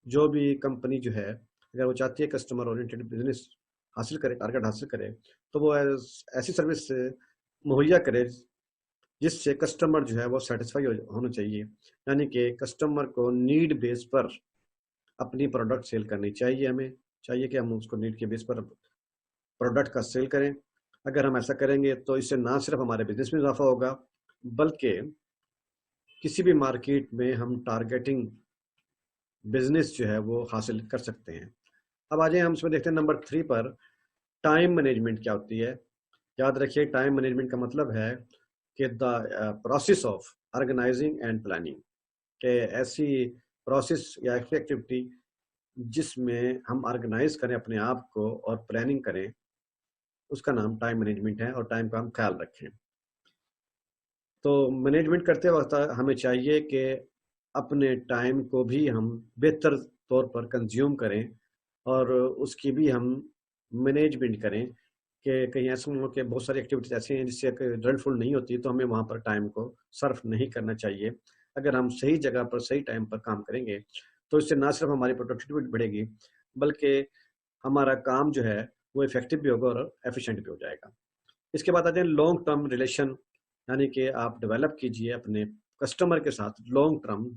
جو بھی کمپنی جو ہے اگر وہ چاہتی ہے کسٹمر اورینٹیڈ بزنس حاصل کرے، ٹارگیٹ حاصل کرے، تو وہ ایسی سروس مہیا کرے جس سے کسٹمر جو ہے وہ سیٹسفائی ہونا چاہیے، یعنی کہ کسٹمر کو نیڈ بیس پر اپنی پروڈکٹ سیل کرنی چاہیے۔ ہمیں چاہیے کہ ہم اس کو نیڈ کے بیس پر پروڈکٹ کا سیل کریں۔ اگر ہم ایسا کریں گے تو اس سے نہ صرف ہمارے بزنس میں اضافہ ہوگا بلکہ کسی بھی مارکیٹ میں ہم ٹارگیٹنگ بزنس جو ہے وہ حاصل کر سکتے ہیں۔ اب آ جائیں ہم اس میں دیکھتے ہیں نمبر 3 پر ٹائم مینجمنٹ کیا ہوتی ہے۔ یاد رکھیے ٹائم مینجمنٹ کا مطلب ہے کہ the process of organizing and planning, کہ ایسی پروسیس یا ایسی ایکٹیویٹی جس میں ہم آرگنائز کریں اپنے آپ کو اور پلاننگ کریں، اس کا نام ٹائم مینجمنٹ ہے، اور ٹائم کا ہم خیال رکھیں۔ تو مینجمنٹ کرتے وقت ہمیں چاہیے کہ اپنے ٹائم کو بھی ہم بہتر طور پر کنزیوم کریں اور اس کی بھی ہم مینجمنٹ کریں، کہ کہیں ایسا ہو کہ بہت ساری ایکٹیویٹیز ایسی ہیں جس سے ڈلفل نہیں ہوتی، تو ہمیں وہاں پر ٹائم کو صرف نہیں کرنا چاہیے۔ اگر ہم صحیح جگہ پر صحیح ٹائم پر کام کریں گے تو اس سے نہ صرف ہماری پروڈکٹیوٹی بڑھے گی بلکہ ہمارا کام جو ہے وہ افیکٹو بھی ہوگا اور ایفیشینٹ بھی ہو جائے گا۔ اس کے بعد آتے ہیں لانگ ٹرم ریلیشن، یعنی کہ آپ ڈیولپ کیجئے اپنے کسٹمر کے ساتھ لانگ ٹرم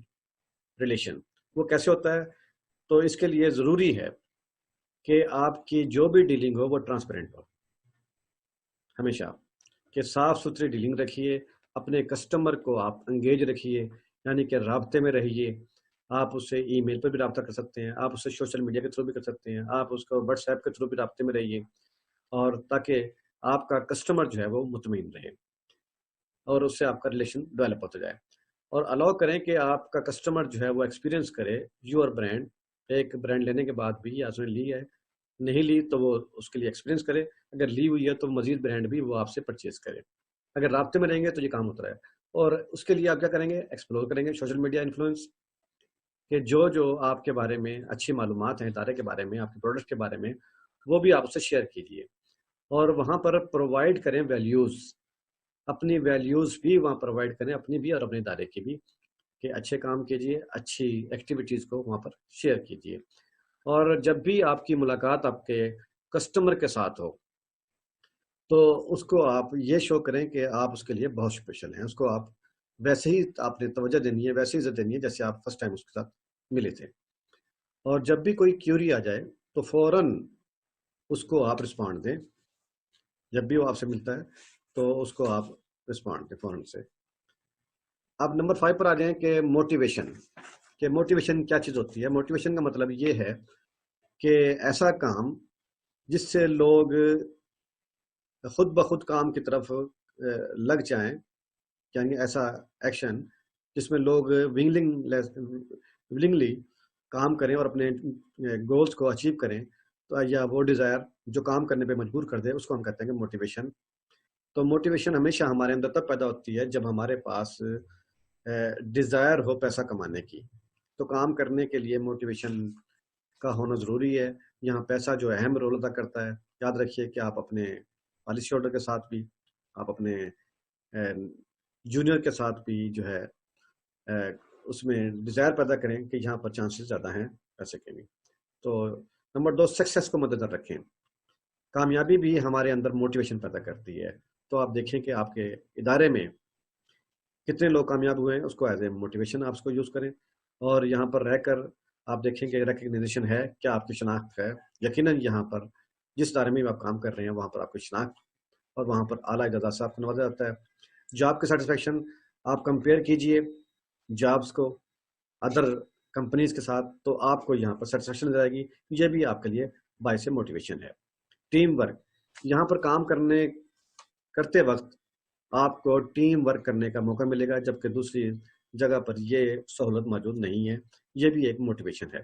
ریلیشن۔ وہ کیسے ہوتا ہے؟ تو اس کے لیے ضروری ہے کہ آپ کی جو بھی ڈیلنگ ہو وہ ٹرانسپیرنٹ ہو، ہمیشہ کہ صاف ستھری ڈیلنگ رکھیے، اپنے کسٹمر کو آپ انگیج رکھیے، یعنی کہ رابطے میں رہیے۔ آپ اس سے ای میل پر بھی رابطہ کر سکتے ہیں، آپ اس سے سوشل میڈیا کے تھرو بھی کر سکتے ہیں، آپ اس کو واٹس ایپ کے تھرو بھی رابطے میں رہیے، اور تاکہ آپ کا کسٹمر جو ہے وہ مطمئن رہے اور اس سے آپ کا ریلیشن ڈیولپ ہوتا جائے، اور الاؤ کریں کہ آپ کا کسٹمر جو ہے وہ ایکسپیرینس کرے یور برانڈ۔ ایک برانڈ لینے کے بعد بھی، یا اس نے لی ہے نہیں لی تو وہ اس کے لیے ایکسپیرینس کرے، اگر لی ہوئی ہے تو مزید برانڈ بھی وہ آپ سے پرچیز کرے۔ اگر رابطے میں رہیں گے تو یہ کام ہوتا ہے، اور اس کے لیے آپ کیا کریں گے؟ ایکسپلور کریں گے سوشل میڈیا انفلوئنس، کہ جو آپ کے بارے میں اچھی معلومات ہیں ادارے کے بارے میں، آپ کے پروڈکٹ کے بارے میں، وہ بھی آپ اس سے شیئر کیجیے، اور وہاں پر پرووائڈ کریں ویلیوز، اپنی ویلیوز بھی وہاں پرووائڈ کریں، اپنی بھی اور اپنے ادارے کی بھی، کہ اچھے کام کیجیے، اچھی ایکٹیویٹیز کو وہاں پر شیئر کیجیے۔ اور جب بھی آپ کی ملاقات آپ کے کسٹمر کے ساتھ ہو تو اس کو آپ یہ شو کریں کہ آپ اس کے لیے بہت اسپیشل ہیں، اس کو آپ ویسے ہی آپ نے توجہ دینی ہے، ویسے ہی عزت دینی ہے جیسے آپ فرسٹ ٹائم اس کے ساتھ ملے تھے۔ اور جب بھی کوئی کیوری آ جائے تو فوراً اس کو آپ رسپانڈ دیں، جب بھی وہ آپ سے ملتا ہے تو اس کو آپ رسپانڈ دیں فوراً سے۔ اب نمبر 5 پر آ جائیں کہ موٹیویشن، کہ موٹیویشن کیا چیز ہوتی ہے۔ موٹیویشن کا مطلب یہ ہے کہ ایسا کام جس سے لوگ خود بخود کام کی طرف لگ جائیں، یعنی ایسا ایکشن جس میں لوگ ولنگلی کام کریں اور اپنے گولز کو اچیو کریں، تو یا وہ ڈیزائر جو کام کرنے پہ مجبور کر دے، اس کو ہم کہتے ہیں کہ موٹیویشن۔ تو موٹیویشن ہمیشہ ہمارے اندر تب پیدا ہوتی ہے جب ہمارے پاس ڈیزائر ہو پیسہ کمانے کی، تو کام کرنے کے لیے موٹیویشن کا ہونا ضروری ہے۔ یہاں پیسہ جو اہم رول ادا کرتا ہے۔ یاد رکھیے کہ آپ اپنے پالیسی ہولڈر کے ساتھ بھی، آپ اپنے جونیئر کے ساتھ بھی جو ہے اس میں ڈیزائر پیدا کریں کہ یہاں پر چانسز زیادہ ہیں پیسے کے بھی۔ تو نمبر 2 سکسیس کو مد نظر رکھیں۔ کامیابی بھی ہمارے اندر موٹیویشن پیدا کرتی ہے، تو آپ دیکھیں کہ آپ کے ادارے میں کتنے لوگ کامیاب ہوئے ہیں، اس کو ایز اے موٹیویشن آپ اس کو یوز کریں، اور یہاں پر رہ کر آپ دیکھیں کہ ریکگنیشن ہے، کیا آپ کی شناخت ہے۔ یقیناً یہاں پر جس ادارے میں آپ کام کر رہے ہیں وہاں پر آپ کی شناخت اور وہاں پر اعلیٰ اعزازات سے آپ کو نوازا جاتا ہے۔ جاب کے سیٹسفیکشن، آپ کمپیئر کیجئے جابس کو ادر کمپنیز کے ساتھ، تو آپ کو یہاں پر سیٹسفیکشن نظر آئے گی، یہ بھی آپ کے لیے باعث موٹیویشن ہے۔ ٹیم ورک، یہاں پر کام کرنے کرتے وقت آپ کو ٹیم ورک کرنے کا موقع ملے گا، جبکہ دوسری جگہ پر یہ سہولت موجود نہیں ہے۔ یہ بھی ایک موٹیویشن ہے۔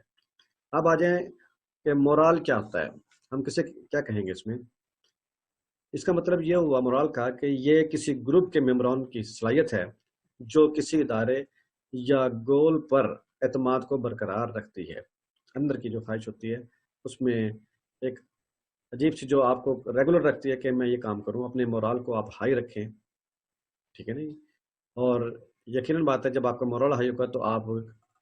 اب آ جائیں کہ مورال کیا ہوتا ہے، ہم کسے کیا کہیں گے اس میں؟ اس کا مطلب یہ ہوا مورال کا کہ یہ کسی گروپ کے ممبران کی صلاحیت ہے جو کسی ادارے یا گول پر اعتماد کو برقرار رکھتی ہے۔ اندر کی جو خواہش ہوتی ہے اس میں ایک عجیب سی جو آپ کو ریگولر رکھتی ہے کہ میں یہ کام کروں، اپنے مورال کو آپ ہائی رکھیں، ٹھیک ہے نا جی؟ اور یقیناً بات ہے جب آپ کا مورال ہائی ہوگا تو آپ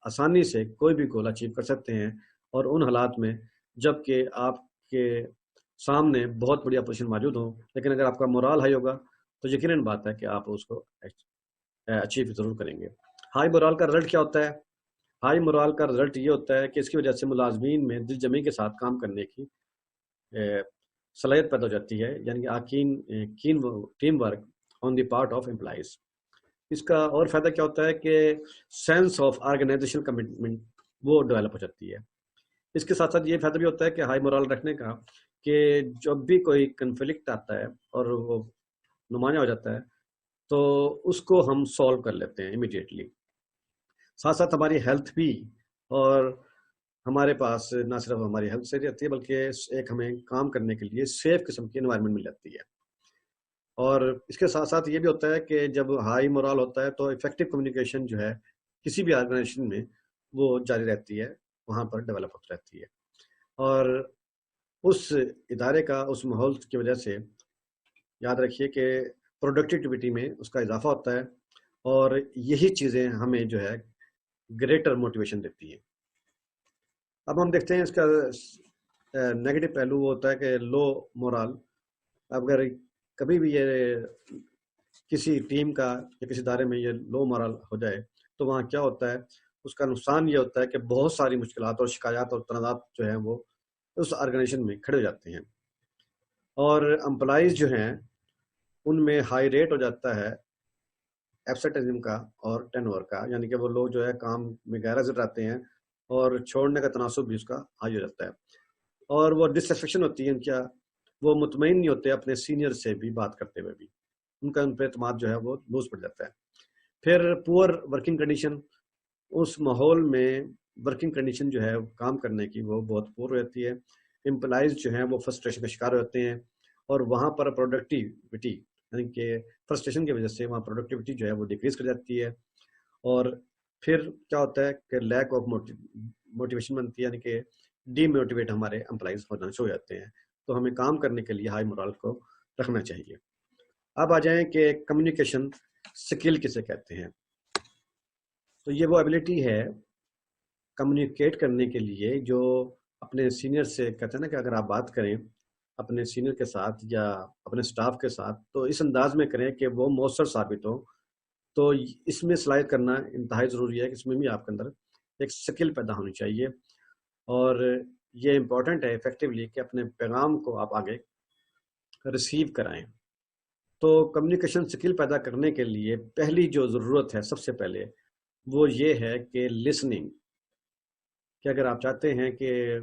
آسانی سے کوئی بھی گول اچیو کر سکتے ہیں، اور ان حالات میں جب کہ آپ کے سامنے بہت بڑی اپوزیشن موجود ہو، لیکن اگر آپ کا مورال ہائی ہوگا تو یقیناً بات ہے کہ آپ اس کو اچیو ضرور کریں گے۔ ہائی مورال کا رزلٹ کیا ہوتا ہے؟ ہائی مورال کا رزلٹ یہ ہوتا ہے کہ اس کی وجہ سے ملازمین میں دل جمعی کے ساتھ کام کرنے کی صلاحیت پیدا ہو جاتی ہے، یعنی کہ team work on the part of employees. اس کا اور فائدہ کیا ہوتا ہے کہ سینس آف آرگنائزیشن کمٹمنٹ وہ ڈیولپ ہو جاتی ہے۔ اس کے ساتھ ساتھ یہ فائدہ بھی ہوتا ہے کہ ہائی مورال رکھنے کا کہ جب بھی کوئی کنفلکٹ آتا ہے اور وہ نمایاں ہو جاتا ہے تو اس کو ہم سولو کر لیتے ہیں امیڈیٹلی۔ ساتھ ساتھ ہماری ہیلتھ بھی، اور ہمارے پاس نہ صرف ہماری ہیلتھ صحیح رہتی ہے بلکہ ایک ہمیں کام کرنے کے لیے سیف قسم کی انوائرمنٹ مل جاتی ہے۔ اور اس کے ساتھ ساتھ یہ بھی ہوتا ہے کہ جب ہائی مورال ہوتا ہے تو افیکٹو کمیونیکیشن جو ہے کسی بھی آرگنائزیشن میں وہ جاری رہتی ہے، وہاں پر ڈیولپ ہوتی رہتی ہے، اور اس ادارے کا اس ماحول کی وجہ سے یاد رکھیے کہ پروڈکٹیوٹی میں اس کا اضافہ ہوتا ہے، اور یہی چیزیں ہمیں جو ہے گریٹر موٹیویشن دیتی ہیں۔ اب ہم دیکھتے ہیں اس کا نیگیٹو پہلو وہ ہوتا ہے کہ لو مورال۔ اگر کبھی بھی یہ کسی ٹیم کا یا کسی ادارے میں یہ لو مورال ہو جائے تو وہاں کیا ہوتا ہے، اس کا نقصان یہ ہوتا ہے کہ بہت ساری مشکلات اور شکایات اور تنازعات جو ہیں وہ اس آرگنائزیشن میں کھڑے ہو جاتے ہیں، اور امپلائیز جو ہیں ان میں ہائی ریٹ ہو جاتا ہے ایبسنٹیزم کا اور ٹرن اوور کا، یعنی کہ وہ لوگ جو ہے کام میں غیر حاضر رہتے ہیں اور چھوڑنے کا تناسب بھی اس کا ہائی ہو جاتا ہے، اور وہ ڈسسیٹسفیکشن ہوتی ہے ان کا، وہ مطمئن نہیں ہوتے اپنے سینئر سے بھی بات کرتے ہوئے بھی، ان پہ اعتماد جو ہے وہ لوز پڑ جاتا ہے۔ پھر پور ورکنگ کنڈیشن، اس ماحول میں ورکنگ کنڈیشن جو ہے کام کرنے کی وہ بہت پور ہو جاتی ہے، امپلائیز جو ہیں وہ فرسٹریشن کا شکار ہوتے ہیں، اور وہاں پر پروڈکٹیوٹی یعنی کہ فرسٹریشن کی وجہ سے وہاں پروڈکٹیوٹی جو ہے وہ ڈیکریز کر جاتی ہے، اور پھر کیا ہوتا ہے کہ لیک آف موٹیویشن بنتی ہے، یعنی کہ ڈی موٹیویٹ ہمارے امپلائیز ہونا شروع ہو جاتے ہیں۔ تو ہمیں کام کرنے کے لیے ہائی مورال کو رکھنا چاہیے۔ اب آ جائیں کہ کمیونیکیشن سکل کسے کہتے ہیں؟ تو یہ وہ ایبلٹی ہے کمیونیکیٹ کرنے کے لیے جو اپنے سینئر سے کہتے ہیں نا کہ اگر آپ بات کریں اپنے سینئر کے ساتھ یا اپنے سٹاف کے ساتھ تو اس انداز میں کریں کہ وہ مؤثر ثابت ہو۔ تو اس میں صلاحیت کرنا انتہائی ضروری ہے کہ اس میں بھی آپ کے اندر ایک سکل پیدا ہونی چاہیے، اور یہ امپورٹنٹ ہے ایفیکٹولی کہ اپنے پیغام کو آپ آگے ریسیو کرائیں۔ تو کمیونیکیشن سکل پیدا کرنے کے لیے پہلی جو ضرورت ہے سب سے پہلے وہ یہ ہے کہ لسننگ، کہ اگر آپ چاہتے ہیں کہ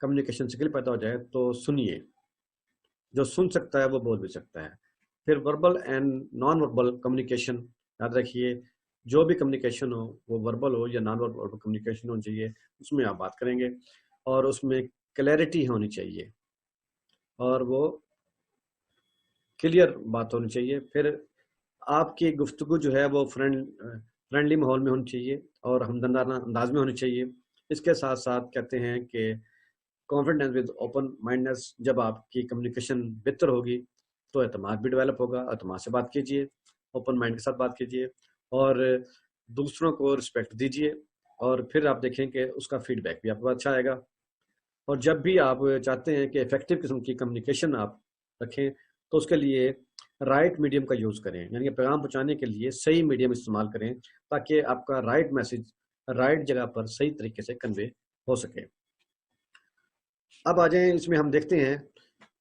کمیونیکیشن سکل پیدا ہو جائے تو سنیے، جو سن سکتا ہے وہ بول بھی سکتا ہے۔ پھر verbal and non verbal communication, یاد رکھیے جو بھی کمیونیکیشن ہو وہ وربل ہو یا نان وربل کمیونیکیشن ہونی چاہیے، اس میں آپ بات کریں گے، اور اس میں کلیئرٹی ہونی چاہیے اور وہ کلیئر بات ہونی چاہیے۔ پھر آپ کی گفتگو جو ہے وہ فرینڈلی ماحول میں ہونی چاہیے اور ہمدردانہ انداز میں ہونی چاہیے۔ اس کے ساتھ ساتھ کہتے ہیں کہ کانفیڈنس ود اوپن مائنڈنس، جب آپ کی کمیونیکیشن بہتر ہوگی تو اعتماد بھی ڈیولپ ہوگا، اعتماد سے بات کیجیے، اوپن مائنڈ کے ساتھ بات کیجیے، اور دوسروں کو رسپیکٹ دیجیے، اور پھر آپ دیکھیں کہ اس کا فیڈ بیک بھی آپ کو اچھا آئے گا۔ اور جب بھی آپ چاہتے ہیں کہ افیکٹو قسم کی کمیونیکیشن آپ رکھیں تو اس کے لیے رائٹ میڈیم کا یوز کریں، یعنی کہ پیغام پہنچانے کے لیے صحیح میڈیم استعمال کریں تاکہ آپ کا رائٹ میسج رائٹ جگہ پر صحیح طریقے سے کنوے ہو سکے۔ اب آ جائیں اس میں ہم دیکھتے ہیں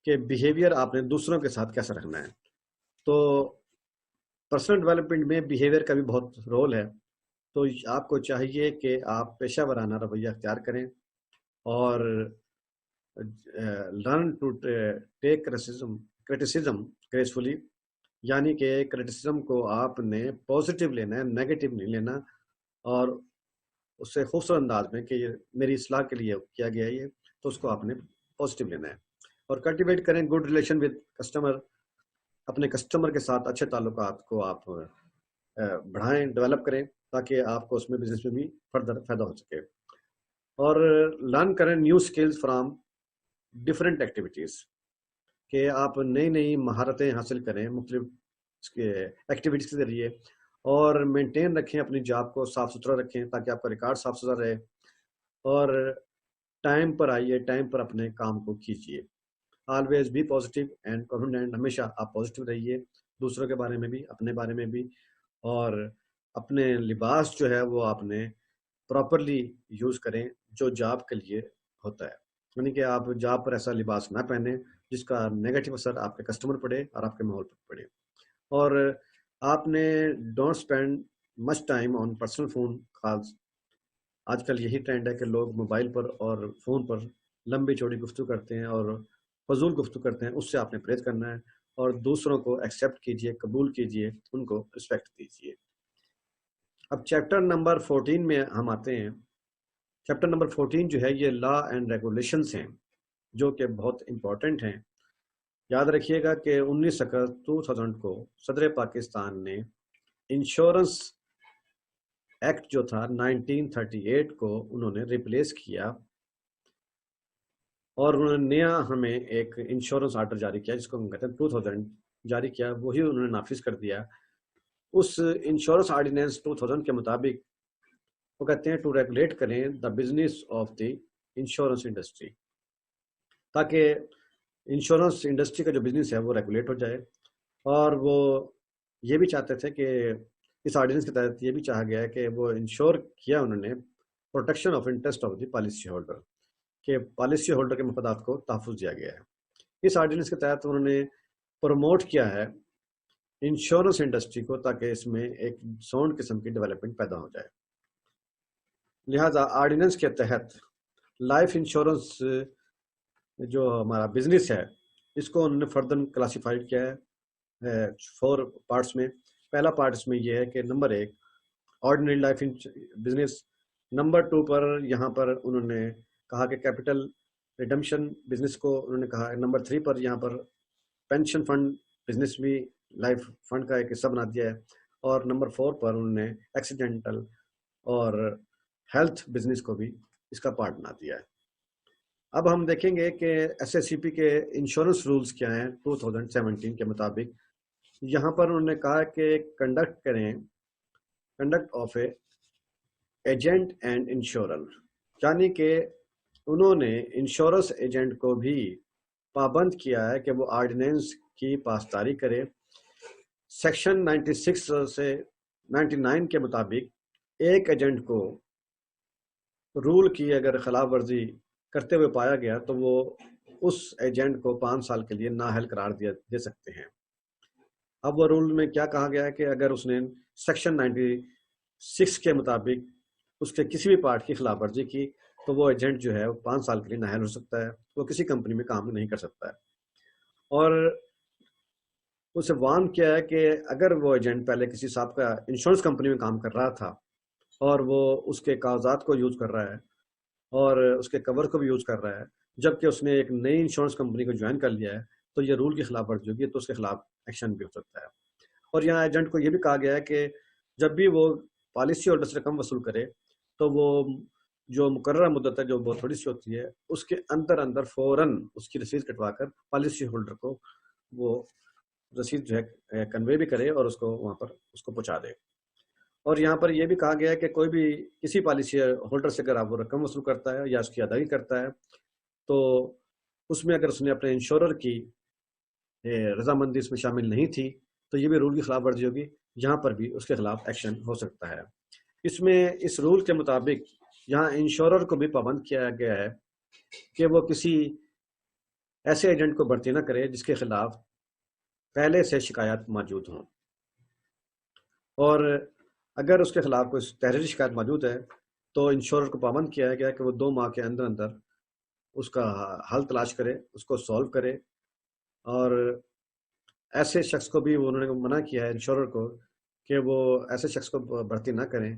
کہ بیہیویئر آپ نے دوسروں کے ساتھ کیسا رکھنا ہے۔ تو پرسنل ڈیولپمنٹ میں بیہیویئر کا بھی بہت رول ہے، تو آپ کو چاہیے کہ آپ پیشہ ورانہ رویہ اختیار کریں اور learn to take criticism gracefully, یعنی کہ کرٹیسزم کو آپ نے پازیٹیو لینا ہے، نیگیٹو نہیں لینا، اور اس سے خوبصورت انداز میں کہ یہ میری اصلاح کے لیے کیا گیا ہے یہ، تو اس کو آپ نے پازیٹیو لینا ہے. اور کلٹیویٹ کریں گڈ ریلیشن ود کسٹمر، اپنے کسٹمر کے ساتھ اچھے تعلقات کو آپ بڑھائیں، ڈیولپ کریں، تاکہ آپ کو اس میں بزنس میں بھی فردر فائدہ ہو سکے. اور لرن کریں new skills from different activities, کہ آپ نئی نئی مہارتیں حاصل کریں مختلف ایکٹیویٹیز کے ذریعے، اور مینٹین رکھیں اپنی جاب کو، صاف ستھرا رکھیں تاکہ آپ کا ریکارڈ صاف ستھرا رہے. اور ٹائم پر آئیے، ٹائم پر اپنے کام کو کیجیے. Always be positive and confident, ہمیشہ آپ پازیٹیو رہیے، دوسروں کے بارے میں بھی، اپنے بارے میں بھی. اور اپنے لباس جو ہے وہ آپ نے پراپرلی یوز کریں جو جاب کے لیے ہوتا ہے، یعنی کہ آپ جاب پر ایسا لباس نہ پہنیں جس کا نیگیٹو اثر آپ کے کسٹمر پڑے اور آپ کے ماحول پر پڑے. اور آپ نے don't spend much time on personal phone calls. آج کل یہی ٹرینڈ ہے کہ لوگ موبائل پر اور فون پر لمبی چوڑی گفتگو کرتے ہیں اور فضول گفتگو کرتے ہیں، اس سے آپ نے پرہیز کرنا ہے. اور دوسروں کو ایکسیپٹ کیجئے، قبول کیجئے، ان کو رسپیکٹ دیجئے. اب چیپٹر نمبر 14 میں ہم آتے ہیں. چیپٹر نمبر 14 جو ہے یہ لا اینڈ ریگولیشنز ہیں، جو کہ بہت امپورٹنٹ ہیں. یاد رکھیے گا کہ 19 اگست 2000 کو صدر پاکستان نے انشورنس ایکٹ جو تھا 1938 کو انہوں نے ریپلیس کیا، اور انہوں نے نیا ہمیں ایک انشورنس آرڈر جاری کیا جس کو ہم کہتے ہیں 2000 جاری کیا، وہی انہوں نے نافذ کر دیا. اس انشورنس آرڈیننس 2000 کے مطابق وہ کہتے ہیں ٹو ریگولیٹ کریں the business of the insurance industry, تاکہ انشورنس انڈسٹری کا جو بزنس ہے وہ ریگولیٹ ہو جائے. اور وہ یہ بھی چاہتے تھے کہ اس آرڈیننس کے تحت یہ بھی چاہا گیا ہے کہ وہ انشور کیا انہوں نے protection of interest of the policy holder, کہ پالیسی ہولڈر کے مفادات کو تحفظ دیا گیا ہے. اس آرڈیننس کے تحت انہوں نے پروموٹ کیا ہے انشورنس انڈسٹری کو، تاکہ اس میں ایک ساؤنڈ قسم کی ڈیولپمنٹ پیدا ہو جائے. لہذا آرڈیننس کے تحت لائف انشورنس جو ہمارا بزنس ہے اس کو انہوں نے فردر کلاسیفائڈ کیا ہے 4 پارٹس میں. پہلا پارٹ اس میں یہ ہے کہ number 1 ordinary life business, number 2 پر یہاں پر انہوں نے کہا کہ کیپٹل ریڈمپشن بزنس کو انہوں نے کہا. نمبر 3 پر یہاں پر پینشن فنڈ بزنس بھی لائف فنڈ کا ایک حصہ بنا دیا ہے. اور نمبر 4 پر انہوں نے ایکسیڈنٹل اور ہیلتھ بزنس کو بھی اس کا پارٹ بنا دیا ہے. اب ہم دیکھیں گے کہ ایس ایس سی پی کے انشورنس رولز کیا ہیں 2017 کے مطابق. یہاں پر انہوں نے کہا کہ conduct of a agent and insurer, یعنی کہ انہوں نے انشورنس ایجنٹ کو بھی پابند کیا ہے کہ وہ آرڈیننس کی پاسداری کرے. سیکشن 96 سے 99 کے مطابق ایک ایجنٹ کو رول کی اگر خلاف ورزی کرتے ہوئے پایا گیا تو وہ اس ایجنٹ کو 5 سال کے لیے نااہل قرار دے سکتے ہیں. اب وہ رول میں کیا کہا گیا ہے کہ اگر اس نے سیکشن 96 کے مطابق اس کے کسی بھی پارٹ کی خلاف ورزی کی تو وہ ایجنٹ جو ہے 5 سال کے لیے نااہل ہو سکتا ہے، وہ کسی کمپنی میں کام نہیں کر سکتا ہے. اور اسے وارن کیا ہے کہ اگر وہ ایجنٹ پہلے کسی سابقہ انشورنس کمپنی میں کام کر رہا تھا اور وہ اس کے کاغذات کو یوز کر رہا ہے اور اس کے کور کو بھی یوز کر رہا ہے، جبکہ اس نے ایک نئی انشورنس کمپنی کو جوائن کر لیا ہے، تو یہ رول کی خلاف ورزی ہوگی، تو اس کے خلاف ایکشن بھی ہو سکتا ہے. اور یہاں ایجنٹ کو یہ بھی کہا گیا ہے کہ جب بھی وہ پالیسی ہولڈر سے رقم وصول کرے تو وہ جو مقررہ مدت ہے جو بہت تھوڑی سی ہوتی ہے اس کے اندر فوراً اس کی رسید کٹوا کر پالیسی ہولڈر کو وہ رسید جو ہے کنوے بھی کرے اور اس کو وہاں پر اس کو پہنچا دے. اور یہاں پر یہ بھی کہا گیا ہے کہ کوئی بھی کسی پالیسی ہولڈر سے اگر آپ وہ رقم وصول کرتا ہے یا اس کی ادائیگی کرتا ہے تو اس میں اگر اس نے اپنے انشورر کی رضامندی اس میں شامل نہیں تھی تو یہ بھی رول کی خلاف ورزی ہوگی، یہاں پر بھی اس کے خلاف ایکشن ہو سکتا ہے. اس میں اس رول کے مطابق یہاں انشورر کو بھی پابند کیا گیا ہے کہ وہ کسی ایسے ایجنٹ کو بھرتی نہ کرے جس کے خلاف پہلے سے شکایات موجود ہوں، اور اگر اس کے خلاف کوئی تحریری شکایت موجود ہے تو انشورر کو پابند کیا گیا کہ وہ 2 ماہ کے اندر اس کا حل تلاش کرے، اس کو سولو کرے. اور ایسے شخص کو بھی انہوں نے منع کیا ہے انشورر کو کہ وہ ایسے شخص کو بھرتی نہ کریں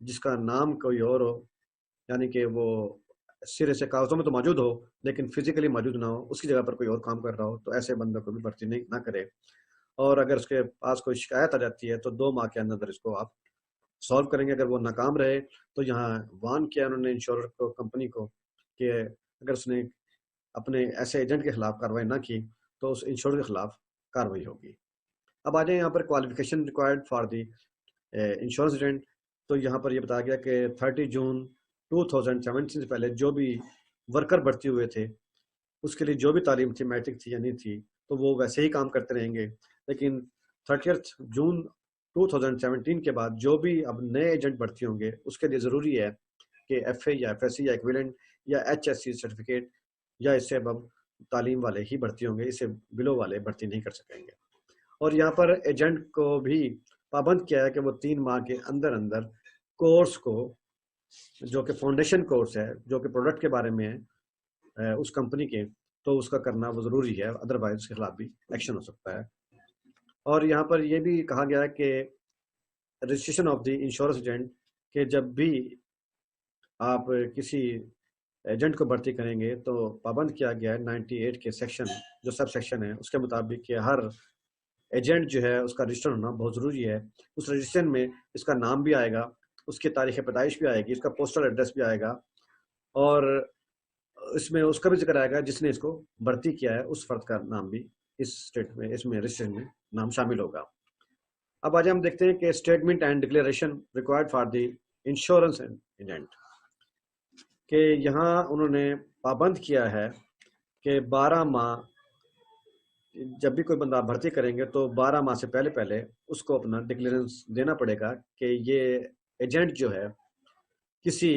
جس کا نام کوئی اور ہو، یعنی کہ وہ سرے سے کاغذوں میں تو موجود ہو لیکن فزیکلی موجود نہ ہو، اس کی جگہ پر کوئی اور کام کر رہا ہو، تو ایسے بندوں کو بھی بھرتی نہ کرے. اور اگر اس کے پاس کوئی شکایت آ جاتی ہے تو 2 ماہ کے اندر اس کو آپ سالو کریں گے. اگر وہ ناکام رہے تو یہاں وارن کیا انہوں نے انشورر کو، کمپنی کو، کہ اگر اس نے اپنے ایسے ایجنٹ کے خلاف کارروائی نہ کی تو اس انشورر کے خلاف کارروائی ہوگی. اب آ جائیں یہاں پر qualification required for the insurance agent. تو یہاں پر یہ بتایا گیا کہ 30 جون 2017 سے پہلے جو بھی ورکر بھرتی ہوئے تھے اس کے لیے جو بھی تعلیم تھی، میٹرک تھی یا نہیں تھی، تو وہ ویسے ہی کام کرتے رہیں گے. لیکن 30 جون 2017 کے بعد جو بھی اب نئے ایجنٹ بھرتی ہوں گے اس کے لیے ضروری ہے کہ ایف اے یا ایف ایس سی یا ایکویلنٹ یا ایچ ایس سی سرٹیفکیٹ یا اس سے اب تعلیم والے ہی بھرتی ہوں گے، اس سے بلو والے بھرتی نہیں کر سکیں گے. اور یہاں پر ایجنٹ کو بھی پابند کیا ہے کہ وہ 3 ماہ کے اندر اندر کورس کو، جو کہ فاؤنڈیشن کورس ہے، جو کہ پروڈکٹ کے بارے میں ہے اس کمپنی کے، تو اس کا کرنا وہ ضروری ہے، ادروائز اس کے خلاف بھی ایکشن ہو سکتا ہے. اور یہاں پر یہ بھی کہا گیا ہے کہ registration of the insurance agent, کہ جب بھی آپ کسی ایجنٹ کو بھرتی کریں گے تو پابند کیا گیا ہے 98 کے سیکشن، جو سب سیکشن ہے اس کے مطابق کہ ہر ایجنٹ جو ہے اس کا رجسٹر ہونا بہت ضروری ہے. اس رجسٹریشن میں اس کا نام بھی آئے گا، اس کی تاریخ پیدائش بھی آئے گی، اس کا پوسٹل ایڈریس بھی آئے گا، اور اس میں اس کا بھی ذکر آئے گا جس نے اس کو بھرتی کیا ہے، اس فرد کا نام بھی اس اسٹیٹ میں، اس میں رجسٹریشن میں نام شامل ہوگا. اب آج ہم دیکھتے ہیں کہ statement and declaration required for the insurance agent, کہ یہاں انہوں نے پابند کیا ہے کہ 12 ماہ جب بھی کوئی بندہ بھرتی کریں گے تو 12 ماہ سے پہلے اس کو اپنا ڈکلیئرنس دینا پڑے گا کہ یہ ایجنٹ جو ہے کسی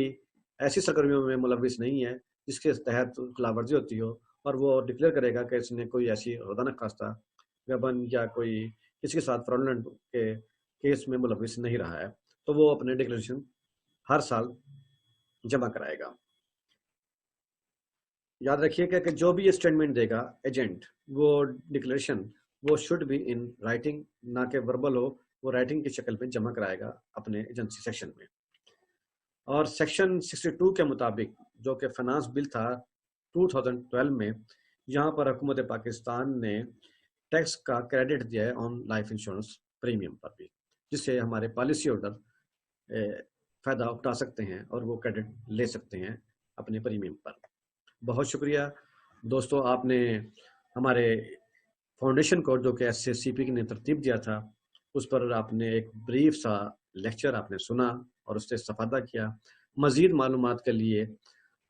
ایسی سرگرمیوں میں ملوث نہیں ہے جس کے تحت خلاف ورزی ہوتی ہو، اور وہ ڈکلیئر کرے گا کہ اس نے کوئی ایسی عہدہ نخواستہ گبن یا کوئی کسی کے ساتھ فراڈولنٹ کے کیس میں ملوث نہیں رہا ہے، تو وہ اپنے ڈکلیریشن ہر سال جمع کرائے گا. یاد رکھیے کہ جو بھی یہ اسٹیٹمنٹ دے گا ایجنٹ، وہ ڈکلیریشن وہ شوڈ بی ان رائٹنگ، نہ کہ وربل ہو، وہ رائٹنگ کی شکل میں جمع کرائے گا اپنے ایجنسی سیکشن میں. اور سیکشن 62 کے مطابق جو کہ فنانس بل تھا 2012 میں، یہاں پر حکومت پاکستان نے ٹیکس کا کریڈٹ دیا ہے آن لائف انشورنس پریمیم پر بھی، جس سے ہمارے پالیسی ہولڈر فائدہ اٹھا سکتے ہیں اور وہ کریڈٹ لے سکتے ہیں اپنے پریمیم پر. بہت شکریہ دوستو، آپ نے ہمارے فاؤنڈیشن کورس جو کہ ایس سی سی پی نے ترتیب دیا تھا اس پر آپ نے ایک بریف سا لیکچر آپ نے سنا اور اس سے استفادہ کیا. مزید معلومات کے لیے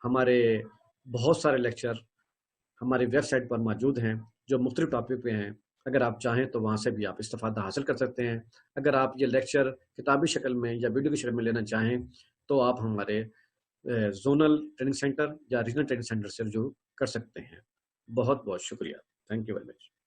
ہمارے بہت سارے لیکچر ہماری ویب سائٹ پر موجود ہیں جو مختلف ٹاپک پہ ہیں. اگر آپ چاہیں تو وہاں سے بھی آپ استفادہ حاصل کر سکتے ہیں. اگر آپ یہ لیکچر کتابی شکل میں یا ویڈیو کی شکل میں لینا چاہیں تو آپ ہمارے زونل ٹریننگ سینٹر یا ریجنل ٹریننگ سینٹر سے رجوع کر سکتے ہیں. بہت بہت شکریہ. Thank you very much.